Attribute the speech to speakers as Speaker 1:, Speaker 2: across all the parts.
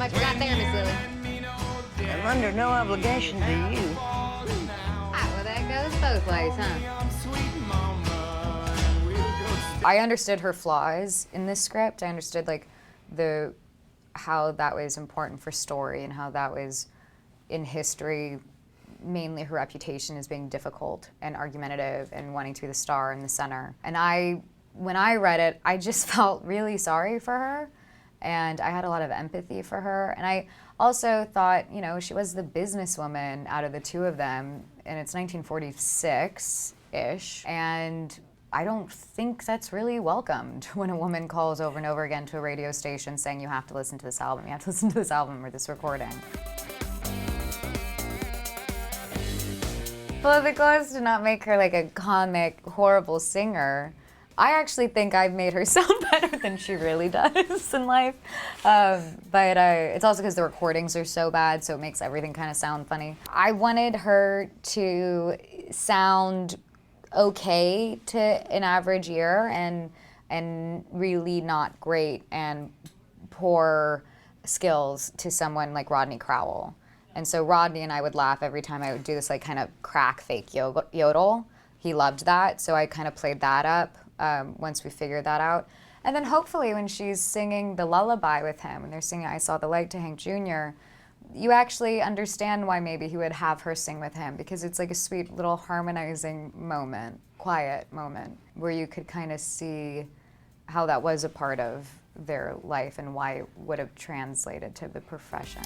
Speaker 1: much you got there, Miss Lily?
Speaker 2: I'm under no obligation to you.
Speaker 1: Well, that goes both ways, huh?
Speaker 3: I understood her flaws in this script. I understood like how that was important for story and how that was in history, mainly her reputation as being difficult and argumentative and wanting to be the star in the center. And when I read it, I just felt really sorry for her, and I had a lot of empathy for her. And I also thought, you know, she was the businesswoman out of the two of them, and it's 1946-ish, and I don't think that's really welcomed when a woman calls over and over again to a radio station saying you have to listen to this album, you have to listen to this album or this recording. Well, the goal is to not make her like a comic, horrible singer. I actually think I've made her sound better than she really does in life. But it's also because the recordings are so bad, so it makes everything kind of sound funny. I wanted her to sound okay to an average ear and really not great and poor skills to someone like Rodney Crowell. And so Rodney and I would laugh every time I would do this like kind of crack fake yodel. He loved that, so I kind of played that up once we figured that out. And then hopefully when she's singing the lullaby with him, when they're singing I Saw the Light to Hank Jr., you actually understand why maybe he would have her sing with him, because it's like a sweet little harmonizing moment, quiet moment, where you could kind of see how that was a part of their life and why it would have translated to the profession.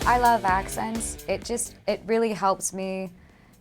Speaker 3: I love accents. It really helps me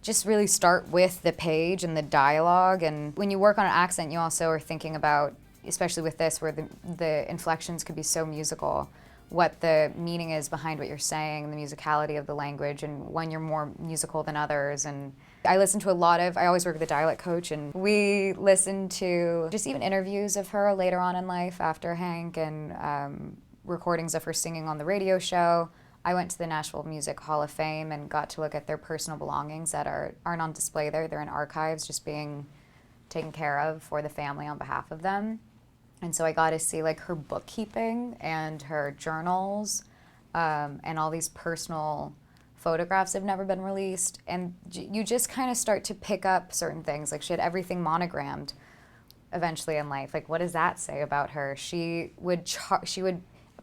Speaker 3: just really start with the page and the dialogue. And when you work on an accent, you also are thinking about, especially with this, where the inflections could be so musical, what the meaning is behind what you're saying, and the musicality of the language, and when you're more musical than others. And I listen to I always work with a dialect coach, and we listen to just even interviews of her later on in life after Hank, and recordings of her singing on the radio show. I went to the Nashville Music Hall of Fame and got to look at their personal belongings that aren't on display there. They're in archives, just being taken care of for the family on behalf of them. And so I got to see like her bookkeeping and her journals and all these personal photographs that have never been released. And you just kind of start to pick up certain things. Like she had everything monogrammed eventually in life. Like what does that say about her? She would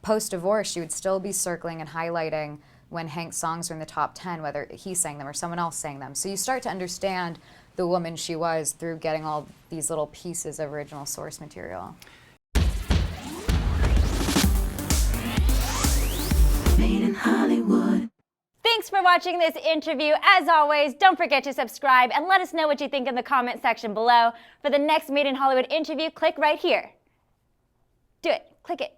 Speaker 3: post-divorce, she would still be circling and highlighting when Hank's songs were in the top 10, whether he sang them or someone else sang them. So you start to understand the woman she was through getting all these little pieces of original source material.
Speaker 4: Made in Hollywood.
Speaker 5: Thanks for watching this interview. As always, don't forget to subscribe and let us know what you think in the comment section below. For the next Made in Hollywood interview, click right here. Do it. Click it.